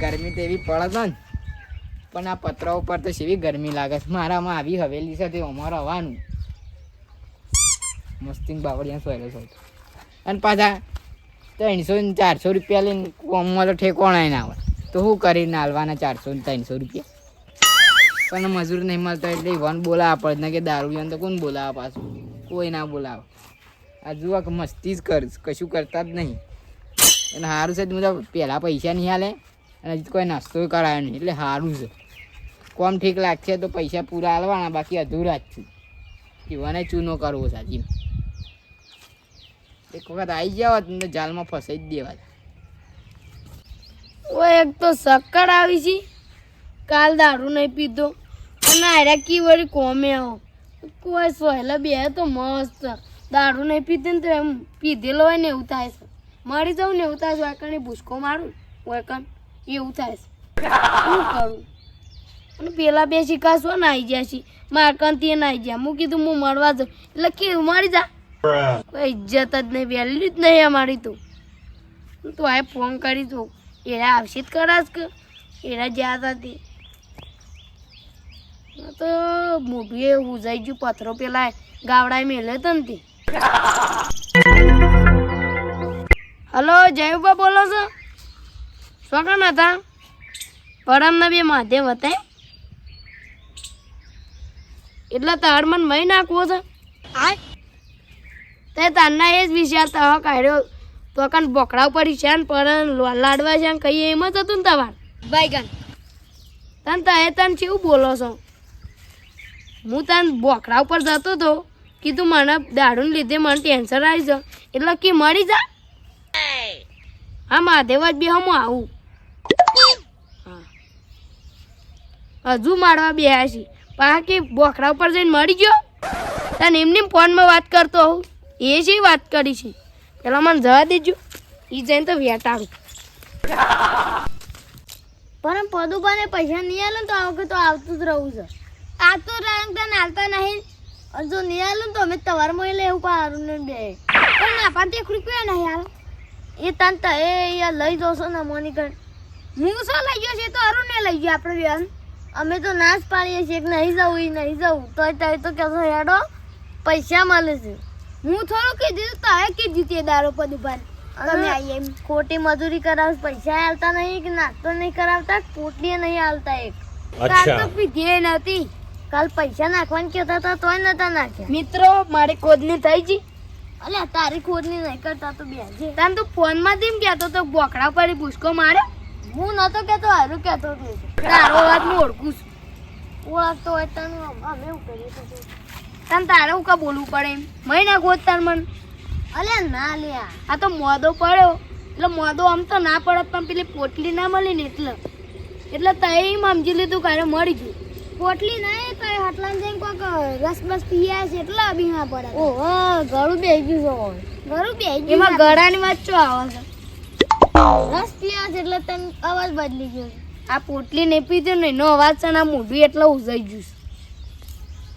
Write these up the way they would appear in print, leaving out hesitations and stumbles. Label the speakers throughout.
Speaker 1: ગરમી તો એવી પડે છે ને, પણ આ પતરા ઉપર તો સેવી ગરમી લાગે છે. મારામાં આવી હવેલી છે તે અમારે આવવાનું મસ્તી બાવળિયા સોયલો છો અને પાછા 300-400 રૂપિયા લઈને કોમમાં તો ઠેકોણા ના આવે તો શું કરીને હાલવાના 400-300 રૂપિયા? પણ મજૂર નહીં મળતો એટલે ઈવન બોલાવવા પડે ને કે દારૂ તો કોણ બોલાવે પાછું? કોઈ ના બોલાવે. આ જુઓ કે મસ્તી જ કર, કશું કરતા જ નહીં. અને સારું છે હું તો પહેલાં પૈસા નહીં હાલે અને હજી કોઈ નાસ્તો કરાયો નહીં એટલે સારું છે. કોમ ઠીક લાગશે તો પૈસા પૂરા હાલવાના, બાકી અધૂરા જ છે. ઈવને ચૂનો કરવો સાચી. એક વખત આવી જાવ તો જાલમાં ફસાઈ જ દેવા.
Speaker 2: ઓ એક તો શક્કર આવી છે, કાલ દારૂ નહીં પીધો અને આર્યા કી વળી કોમે આવો કોઈ સોહેલા બે તો મસ્ત દારૂ નહીં પીધે ને તો એમ પીધેલો હોય ને એવું થાય છે. મરી જાઉં ને એવું થાય છે. વાયકણ ભૂસકો મારું વાયકણ એવું થાય છે. શું કરું? અને પેલા બે શીખાશો ને આવી ગયા છે મારકણ તે ના આવી ગયા. હું કીધું હું મળવા જાઉં એટલે કેવું મરી જા, કોઈ ઇજ્જત જ નહીં, વેલ્યુ જ નહીં અમારી. તો તું આ ફોન કરી તું એરા આવશે જ કરાશ કે એરા જ્યાં હતા તે તો મોઢું એ ઉજાઈ ગયું. પથરો પેલા ગાવડાએ મેલે તો ને તે. હલો જયુબા બોલો છો? શોકન હતા પરમના બે માધ્યમ હતા એટલે તાર મને મહી નાખવો છે. તે તારના એ જ વિચારતા હો કાઢ્યો તો કાન બોકડા પડી છે ને પર લાડવા છે કઈ એમ જ હતું ને તમાર બાઈગન તને તને તને કેવું બોલો છો? હું તને બોકડા ઉપર જતો હતો કીધું મને દારૂને લીધે મને ટેન્શન આવી છે એટલે કે મળી જા. હા મહાદેવ જ બે હું આવું. હા હજુ મારવા બે છે પા કે બોકડા ઉપર જઈને મળી ગયો તને એમને ફોનમાં વાત કરતો હોઉં એ છે વાત કરી છે. પેલા મને જવા દેજો એ જઈને તો વેટાડું. પણ પદુભાને પૈસા નહીં આલે તો આ વખત તો આવતું જ રહું છે. આ તો રંગ તને હાલતા નહીં જો નહીં આલું તો અમે તવારમાં એટલે એવું પારું ને બે પણ ના પણ તે રૂપિયા નહીં હાલ એ તને તો એ લઈ જશો ને મોની કર હું શું લઈ ગયો છે તો અરુણ ને લઈ ગયો આપણે બેન. અમે તો ના જ પાડીએ છીએ કે નહીં જવું એ નહીં જવું તો કહેશો હેડો પૈસા મળે છે. હું થોડું કીધું તો હવે કીધું તે દારૂ પદુભાન તમે આવીએ એમ ખોટી મજૂરી કરાવ પૈસા હાલતા નહીં કે નાસ્તો નહીં કરાવતા પોટલી નહીં હાલતા. એક કાલ તો પીધી નથી કાલ પૈસા નાખવાનું કહેતા હતા તોય નતા નાખ્યા. મિત્રો મારી ખોદની થઈ ગઈ અલ્યા તારી ખોદની નહીં કરતા તો બેજે તને તો ફોનમાં જેમ કહેતો તો બોકડા પર ભૂસકો માર્યો. હું નતો કહેતો હારું કહેતો તારો વાત હું ઓળખું છું. ઓળખતો હોય તને અમે એવું કરીએ તને તારે હું કા બોલવું પડે એમ મહિના ગોત તાર મન અલ્યા ના લ્યા આ તો મોદો પડ્યો એટલે મોદો આમ તો ના પડત પણ પેલી પોટલી ના મળી ને એટલે તઈ સમજી લીધું કારે મળી ગયું. પોટલી નહીં કઈ હટલાન જઈને કોઈક રસ બસ પીયા છે એટલે બી ના પડે. ઓહો ગળું બેહી ગયું છે ગળું બેહી ગયું એમાં ગળાની વાત ચો આવે છે. રસ પીયા છે એટલે તને અવાજ બદલી ગયો. આ પોટલી નહીં પીધો ને એનો અવાજ છે ને આ મોઢું એટલે ઉજાઈ ગયું છે.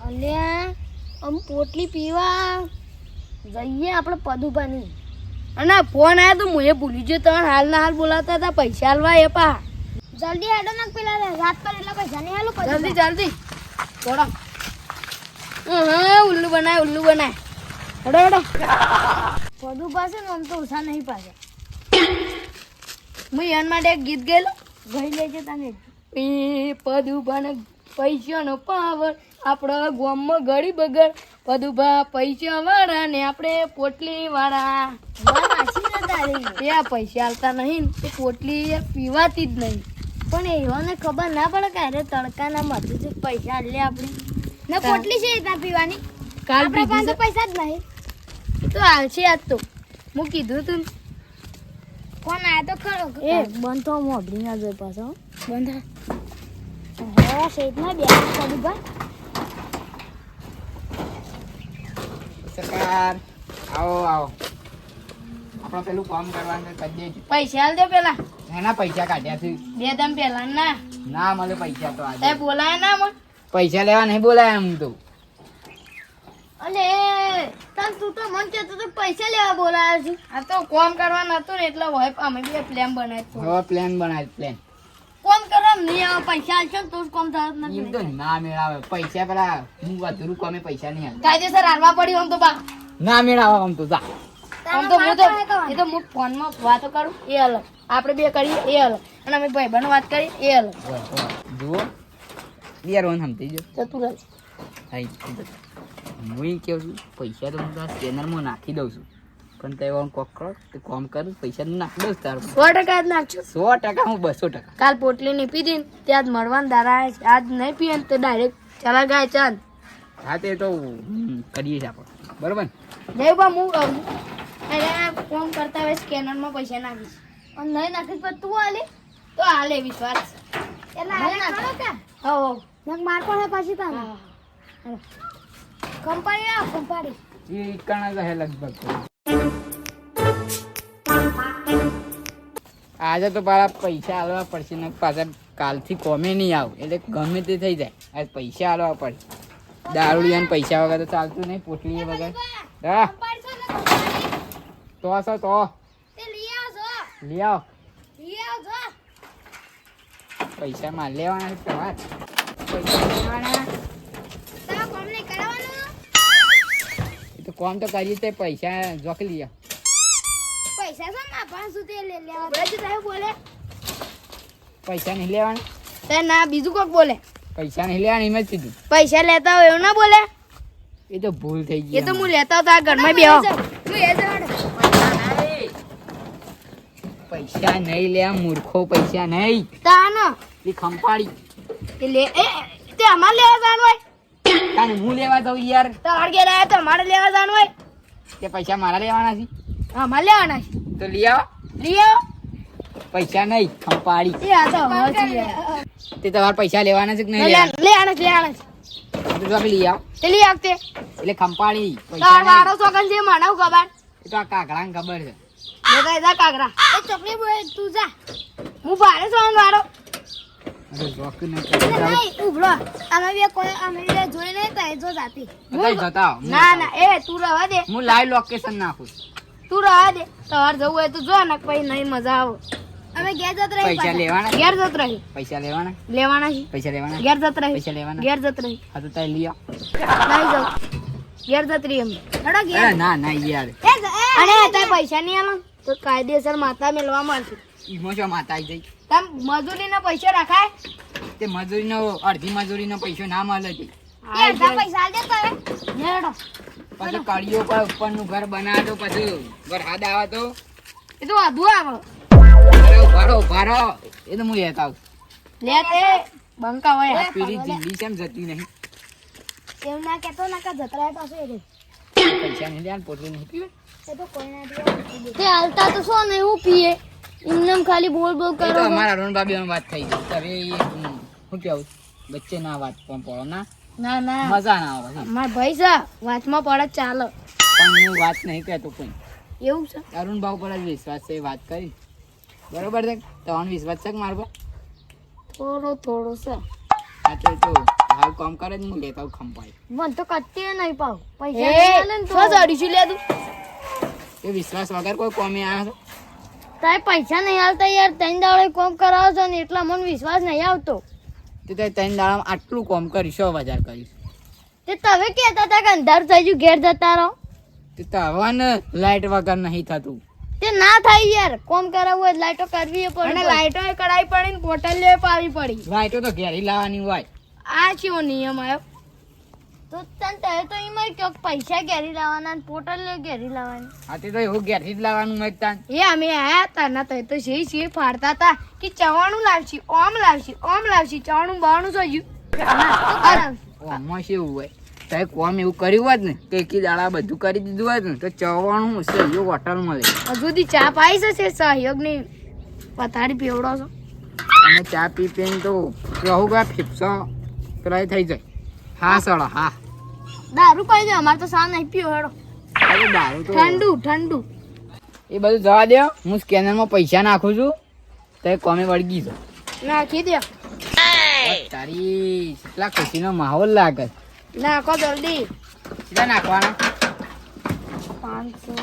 Speaker 2: અલ્યા આમ પોટલી પીવા જઈએ આપણે પદુભાની અને ફોન આવ્યો તો હું એ ભૂલી ગયો તમે હાલ ના હાલ બોલાવતા હતા પૈસા હાલવા એ પા જલ્દી હેડો નાખ પેલા રાત પર એટલા પૈસા નહીં હાલું જલ્દી જલ્દી થોડો ઉલ્લુ બનાય હેડો હેડો પદુ પાસે ને આમ તો ઓછા નહીં પાછા. હું એન માટે એક ગીત ગયેલો ગઈ લેજે તને પદુભાને પૈસાનો પાવર આપણા ગામમાં ગળી બગર પદુભા પૈસા વાળા ને આપણે પોટલી વાળા એ પૈસા હાલતા નહીં તે પોટલી પીવાતી જ નહીં. પણ એવાને ખબર ના પડે કે અરે તડકાના મધુ પૈસા લે આપણે ને પોટલી છે ત્યાં પીવાની કાલ પાસે પૈસા જ નહીં તો હાલશે આજ તો હું કીધું તું કોણ આયા તો ખરો એ બંધ તો મોબડી ના જોઈ પાછો બંધ હા શેઠના બે પદુભા
Speaker 1: સરકાર આવો આવો આપણે પેલું કામ કરવાનું કરી દેજો.
Speaker 2: પૈસા હાલ દે પેલા
Speaker 1: એના પૈસા કાઢ્યા છે
Speaker 2: 2 દમ પેલા ના
Speaker 1: મળે પૈસા તો આજે
Speaker 2: તે બોલાય ના મને
Speaker 1: પૈસા લેવા નહીં બોલાય એમ તો.
Speaker 2: અલે તું તો મન કહેતો તો પૈસા લેવા બોલાયો છે. આ તો કામ કરવાનું હતું ને એટલે હોય અમે બે પ્લાન બનાવ્યો.
Speaker 1: હવે પ્લાન બનાવ પ્લાન
Speaker 2: કેમ નહીં આવે પૈસા આલશો ને તો જ કોમ થશે
Speaker 1: એમ
Speaker 2: નથી
Speaker 1: તો ના મેળાવે પૈસા પેલા હું અધૂરું કોમે પૈસા નહીં આવે
Speaker 2: કાયદેસર હારવા પડી આમ તો બા
Speaker 1: ના મેળાવે આમ તો જા
Speaker 2: આમ તો હું તો એ તો હું ફોનમાં વાતો કરું એ અલગ આપણે બે કરીએ એ અલગ અને અમે ભાઈબંધો વાત કરીએ એ અલગ
Speaker 1: જુઓ યાર ઓન સમજી જો
Speaker 2: તો તું રહે
Speaker 1: હું એમ કહું છું પૈસા તો હું તારા સ્કેનરમાં નાખી દઉં છું પણ તે એવા કોક કરો તે કોમ કરું પૈસા નાખી દઉં તારું
Speaker 2: 100% જ નાખજો
Speaker 1: 100% હું 200%.
Speaker 2: કાલ પોટલી ની પીધી ને ત્યાં જ મળવાના દારા આવે છે. આજ નહીં પીએ ને તો ડાયરેક્ટ ચલા ગયા ચાંદ
Speaker 1: હા તે તો કરીએ છીએ આપણે બરોબર ને
Speaker 2: દેવબા હું અરે ફોન કરતા હવે સ્કેનરમાં પૈસા નાખીશ અને નહીં નાખીશ પણ તું હાલે તો હાલે વિશ્વાસ એટલે હાલે નાખો કે હો નક માર પણ પાછી તા કંપાડી આ કંપાડી
Speaker 1: એ કણા રહે લગભગ આજે તો મારા પૈસા આલવા પડશે ને પાછા કાલથી કોમે નહીં આવ એટલે ગમે તે થઈ જાય આજ પૈસા આલવા પડે દારૂડિયાને પૈસા વગર તો ચાલતું નહીં પોટલી વગર હા તો લઈ આવ પૈસા માં લેવાના છે તમારે પૈસા લેવાના એ તો કોમ તો કરીએ તે પૈસા જોકી લઈ આવ
Speaker 2: પૈસા છે ના 500 તે લે લેવા બરાબર તારે બોલે
Speaker 1: પૈસા નહીં લેવાના
Speaker 2: તે ના બીજું કોક બોલે
Speaker 1: પૈસા નહીં લેવાના એમ જ કીધું
Speaker 2: પૈસા લેતા હોય એવું ના બોલે
Speaker 1: એ તો ભૂલ થઈ ગઈ
Speaker 2: એ તો હું લેતા હતા ઘરમાં બેહો તું એ જડ
Speaker 1: પૈસા નહીં લે મૂર્ખો પૈસા નહીં
Speaker 2: તાનો
Speaker 1: એ ખંપાડી
Speaker 2: એ લે એ તે અમાર લેવા જાણ હોય
Speaker 1: કાને હું લેવા જાઉં યાર
Speaker 2: તો અડગે લાયા તો અમારે લેવા જાણ હોય
Speaker 1: તે પૈસા મારા લેવાના છે
Speaker 2: અમાર લેવાના છે
Speaker 1: તો લઈ આવો
Speaker 2: લિયો
Speaker 1: પૈસા નહીં ખંપાડી
Speaker 2: એ આ તો હોજી
Speaker 1: તે તમારે પૈસા લેવાના છે કે નહીં
Speaker 2: લે
Speaker 1: લેવાના
Speaker 2: લે આને
Speaker 1: તો જોકી લઈ આવ
Speaker 2: તે લી આવતે
Speaker 1: એટલે ખંપાડી પૈસા
Speaker 2: તાર
Speaker 1: નહીં
Speaker 2: વાળો સોકન જે માનવ ખબર
Speaker 1: એ તો આ કાકડાને ખબર છે
Speaker 2: લે કઈ જા કાગરા એ ચોકલી બોય તું જા હું બારે સોન વાળો
Speaker 1: અરે જોકી નહીં
Speaker 2: નહીં ઉભરો અમે બે કોઈ અમે બે જોઈ નહીં તો એ જો જાતી
Speaker 1: જતા
Speaker 2: ના ના એ તું રહેવા દે
Speaker 1: હું લાઈવ લોકેશન નાખું
Speaker 2: તું રહેવા દે તમારે જવું હોય તો જો ને પછી નહીં મજા આવે અમે ઘેર જત રહી
Speaker 1: પૈસા લેવાના
Speaker 2: ઘેર જત રહી
Speaker 1: પૈસા લેવાના
Speaker 2: લેવાના છે
Speaker 1: પૈસા લેવાના
Speaker 2: ઘેર જત રહી
Speaker 1: પૈસા લેવાના
Speaker 2: ઘેર જત રહી
Speaker 1: હા તો તાઈ લઈ આવ
Speaker 2: નહીં જાવ ઘેર જત રહી અમે હેડો ઘેર
Speaker 1: અરે ના ના યાર
Speaker 2: અને તારે પૈસા નહીં આલો તો કાયદેસર માતા મેળવા મળશે
Speaker 1: ઈમો છો માતા આવી જાય
Speaker 2: તમ મજૂરીના પૈસા રખાય
Speaker 1: તે મજૂરીનો અડધી મજૂરીનો પૈસો ના મળે છે
Speaker 2: અડધા પૈસા આલ દે તારે હેડો
Speaker 1: પછી કડીઓ પર ઉપરનું ઘર બનાવે તો પછી વરસાદ આવે તો
Speaker 2: એ તો વધુ આવે
Speaker 1: અરે ઉભા રહો એ તો હું લેતા આવું
Speaker 2: લે તે બંકા હોય
Speaker 1: આ પીડી જિંદગી કેમ જતી નહીં
Speaker 2: એવું ના કેતો ના કા જતરાય પાછો એ
Speaker 1: પૈસા નહીં લે પોટલી નહીં પીવે
Speaker 2: એ તો કોઈ ના દે તે હાલતા તો શું નહીં હું પીએ ઇન્નમ ખાલી બોલ બોલ
Speaker 1: એ તો
Speaker 2: કરો
Speaker 1: અમારા અરુણ ભાભી વાત થઈ ગઈ હવે એ શું કેવું બચ્ચે ના વાત પણ પડો ના
Speaker 2: ના ના
Speaker 1: મજા ના આવે
Speaker 2: માર ભાઈ છે વાતમાં પડે ચાલો
Speaker 1: પણ હું વાત નહીં કહેતો કોઈ
Speaker 2: એવું છે
Speaker 1: અરુણ ભાવ પર જ વિશ્વાસ છે વાત કરી બરોબર છે તમારો વિશ્વાસ છે કે મારો પર
Speaker 2: થોડો થોડો છે
Speaker 1: હા તો હાલ કામ કરે જ હું લેતા આવું ખંપાઈ
Speaker 2: મન તો કટ્ટી નહીં પાવ પૈસા નહીં આલે ને તો અડીશું લે તું
Speaker 1: એ વિશ્વાસ વગર કોઈ કોમે આવ્યો
Speaker 2: તારે પૈસા નહીં આલતા યાર ત્રણ દાડે કોમ કરાવો છો ને એટલા મને વિશ્વાસ નહીં આવતો
Speaker 1: તો તે ત્રણ દાડામાં આટલું કોમ કરીશ 100,000 કરીશ
Speaker 2: તે તમે કહેતા હતા કે અંધારું થઈ ગયું ઘેર જતા રહો
Speaker 1: તે તો હવા ને લાઈટ વગર નહીં થતું
Speaker 2: તે ના થાય યાર કોમ કરાવવું હોય લાઈટો કરવી પડે અને લાઈટો કડાઈ પડી ને પોટલ લે પાવી પડી
Speaker 1: લાઈટો તો ઘેરી લાવવાની હોય
Speaker 2: આ કેવો નિયમ આવ્યો તો તને તે તો એમાં કે પૈસા ઘેરી લાવવાના ને પોટલ લે ઘેરી લાવવાની
Speaker 1: હા તે તો એવું ઘેરથી જ લાવવાનું મગતા
Speaker 2: એ અમે આયા હતા ના તો છે ફાડતા હતા કે ચવાણું લાવશી ઓમ લાવશી ચવાણું બાણું સોજ્યું
Speaker 1: ઓમાં શું એવું હોય તારે કોમ એવું કર્યું હોત ને કે એકી દાડા બધું કરી દીધું હોત ને તો ચવાણું સહયોગ હોટલ મળે
Speaker 2: હજુથી ચા પાઈ છે સહયોગ ની પથારી પીવડો છો
Speaker 1: અને ચા પી પીને તો રહું ગયા ફીફસો પેલા થઈ જાય હા સળો હા
Speaker 2: દારૂ પાઈ દે અમારે તો સા નહીં પીવો હેડો
Speaker 1: અરે દારૂ તો
Speaker 2: ઠંડુ
Speaker 1: એ બધું જવા દે હું સ્કેનરમાં પૈસા નાખું છું તો કોમે વળગી છો
Speaker 2: નાખી દે
Speaker 1: તારી કેટલા ખુશીનો માહોલ લાગે
Speaker 2: નાખો જલ્દી
Speaker 1: કેટલા નાખવાના
Speaker 2: 500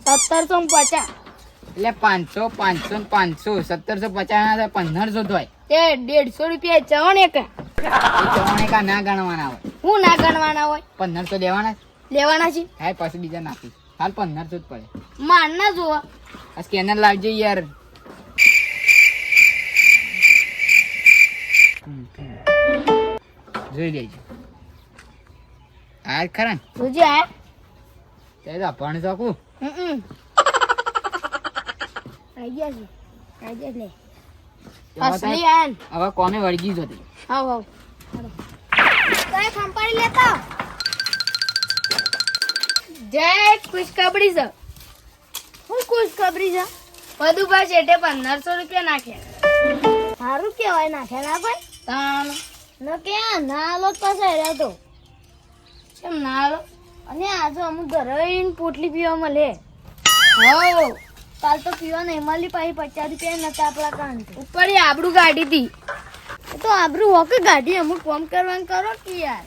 Speaker 2: 1750
Speaker 1: એટલે 500 500 500 1750 1500 થાય.
Speaker 2: તે 150 રૂપિયા ચવણ એક
Speaker 1: એ ચવાણે કા ના ગણવાના હોય.
Speaker 2: હું ના ગણવાના હોય
Speaker 1: 1500 દેવાના
Speaker 2: લેવાના છે
Speaker 1: હા પછી બીજા નાખી હાલ 1500 જ પડે.
Speaker 2: માર ના જોવા
Speaker 1: આ સ્કેનર લાવજો યાર. જોઈ લેજો આ ખરા ને?
Speaker 2: જોજે આ
Speaker 1: તે તો ભણ શકું.
Speaker 2: આઈ ગયા છે લે
Speaker 1: હવે
Speaker 2: અસલી
Speaker 1: તાર-
Speaker 2: આન
Speaker 1: હવે કોને વળગી જતી
Speaker 2: હાવ હાવ તારે ખંપાડી લેતા જય ખુશખબરી છે હું ખુશખબરી છે બધું શેઠે 1500 રૂપિયા નાખ્યા સારું કેવાય નાખ્યા ના ભાઈ તાણ ન કે ના લો પાસે રહ્યો તો કેમ ના લો અને આજે અમુક ધરાઈને પોટલી પીવા મળે હો કાલ તો પીવા નહીં મળી પાછી 50 રૂપિયા નતા આપણા કાન ઉપર આબરૂ ગાડી હતી એ તો આબરૂ હોકે ગાડી અમુક કામ કરવાનું કરો કે યાર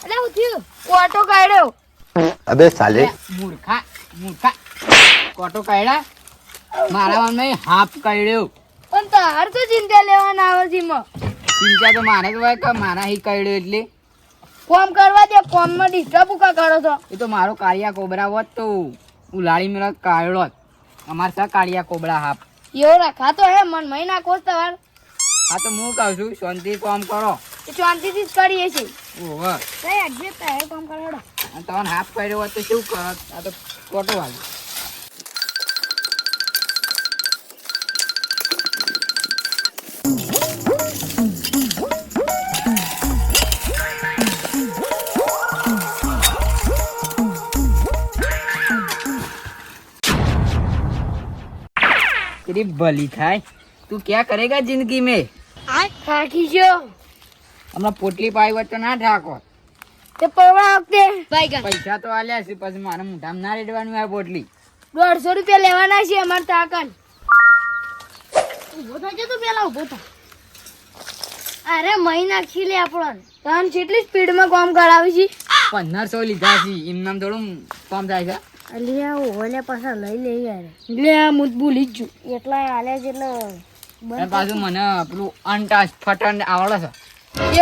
Speaker 2: અરે હું થયું ઓટો કાઢ્યો
Speaker 3: अबे साले
Speaker 1: મૂર્ખા મૂર્ખા કોટો કાઢ્યા મારા મનમાં હાફ કાઢ્યો.
Speaker 2: પણ તાર તો ચિંતા લેવાના આવે છે માં
Speaker 1: ચિંતા તો મારે તો હોય કે મારા હી કાઢ્યો એટલે
Speaker 2: કોમ કરવા દે કોમ માં ડિસ્ટર્બ કા કરો છો
Speaker 1: એ તો મારો કાળિયા કોબરા હોત તો ઉલાળી મેળા કાઢ્યો હોત. અમારે સા કાળિયા કોબરા હાફ.
Speaker 2: એવો રાખાતો હે મન મહિના કોસ તમાર
Speaker 1: હા તો હું કહું છું શાંતિ કામ કરો.
Speaker 2: શાંતિથી જ કરીએ છીએ
Speaker 1: ઓહો
Speaker 2: કઈ એડજસ્ટ થાય કામ કરો
Speaker 1: તમારે હાફ કાઢ્યો હોત તો શું કરત? આ તો કોટો વાગ્યો. तेरी भली થાય તું क्या करेगा जिंदगी में?
Speaker 2: થાકી ગયો
Speaker 1: હમણાં પોટલી પાઈ હોત તો ના ઠાકો.
Speaker 2: તે પરવા વખતે ભાઈ
Speaker 1: પૈસા તો આલ્યા છે પછી મારે મોઢામાં ના રેડવાનું આ પોટલી.
Speaker 2: 150 રૂપિયા લેવાના છે અમાર તાકન ઉભો થજો તું પેલા ઉભો થા અરે મહી નાખી લે આપણને તન કેટલી સ્પીડ માં કામ કરાવી છે
Speaker 1: 1500 લીધા છે એમ નામ થોડું કામ થાય છે.
Speaker 2: અલિયા ઓલે પાછા લઈ લે યાર લે મુત ભૂલી જ છું એટલા આલે છે એટલે
Speaker 1: અને પાછું મને પેલું અંટાસ ફટન આવડે છે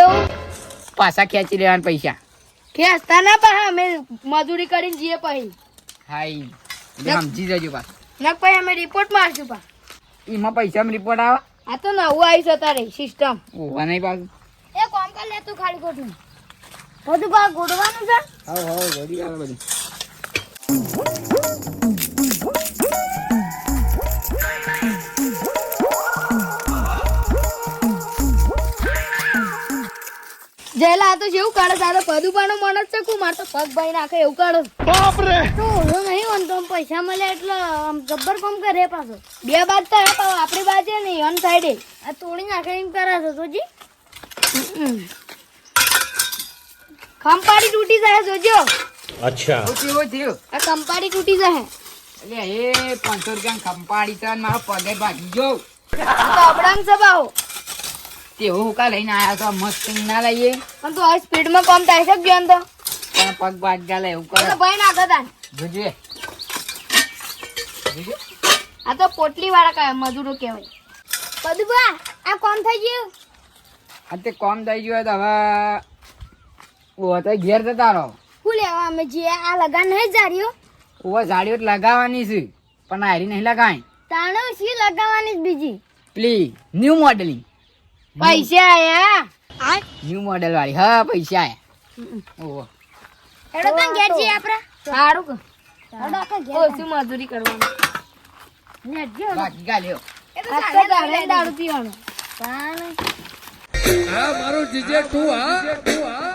Speaker 2: એવું
Speaker 1: પાછા ખેંચી લેવાના પૈસા.
Speaker 2: ખેંચતા ના પાછા અમે મજૂરી કરીને જઈએ પછી
Speaker 1: હાઈ એટલે સમજી જજો પાછું.
Speaker 2: નક પછી અમે રિપોર્ટ મારશું પા
Speaker 1: એમાં પૈસામાં રિપોર્ટ આવે.
Speaker 2: આ તો નવું આવી છે તારે સિસ્ટમ
Speaker 1: ઓવા નહીં પાછું.
Speaker 2: એ કામ કર લે તું ખાલી ખોટું બધું બા ગોડવાનું છે
Speaker 1: હા હા વળી આવે બધું.
Speaker 2: જેલા આ તો જેવું કાઢે તારે પદુપાનો મન જ છે કુ માર તો પગ ભાઈ નાખે એવું કાઢે બાપ રે તો ઓલો નહીં વન તો પૈસા મળે એટલે આમ જબ્બર કામ કરે પાછો બે બાદ તો હે પાછો આપણી બાજુ ને અન સાઈડે આ તોડી નાખે એમ કરે છે તોજી ખંપાડી તૂટી જાય જોજો
Speaker 3: अच्छा
Speaker 1: શું થયું થયું
Speaker 2: આ ખંપાડી તૂટી જાય
Speaker 1: એટલે એ 500 રૂપિયા ખંપાડી છે મારો પગે ભાગી ગયો.
Speaker 2: આ તો અબડાંગ છે બાવો
Speaker 1: તેવું હુકા લઈને આયા તો મસ્ત ના લઈએ
Speaker 2: પણ તો આ સ્પીડમાં કામ થાય છે જ્ઞાન તો
Speaker 1: પણ પગ ભાગ ગાલે એવું કરે.
Speaker 2: ભાઈ નાખે તાન
Speaker 1: જોજે જોજે.
Speaker 2: આ તો પોટલી વાળા કાય મજૂરો કહેવાય પદુબા આ કોમ થઈ ગયું
Speaker 1: આ તે કોમ થઈ ગયો તો હવે ઓ તો ઘેર જતા રહો.
Speaker 2: હું લેવા અમે જે આ લગાન નહીં જાર્યો
Speaker 1: ઓ ઝાડીઓ તો લગાવવાની છે પણ હારી નહીં લગાવી.
Speaker 2: તાણો સી લગાવવાની જ બીજી
Speaker 1: પ્લી ન્યુ મોડેલિંગ
Speaker 2: પૈસા આયા
Speaker 1: ન્યુ મોડેલ વાળી હા પૈસા આયા. ઓહો
Speaker 2: હેડો તને ઘેર જઈએ આપણે સારું કે હેડો આપણે ઘેર ઓછી મજૂરી કરવાની ને જો
Speaker 1: બાકી ગાલ્યો.
Speaker 2: એ તો દારૂ પીવાનું
Speaker 4: હા મારું જીજે તું હા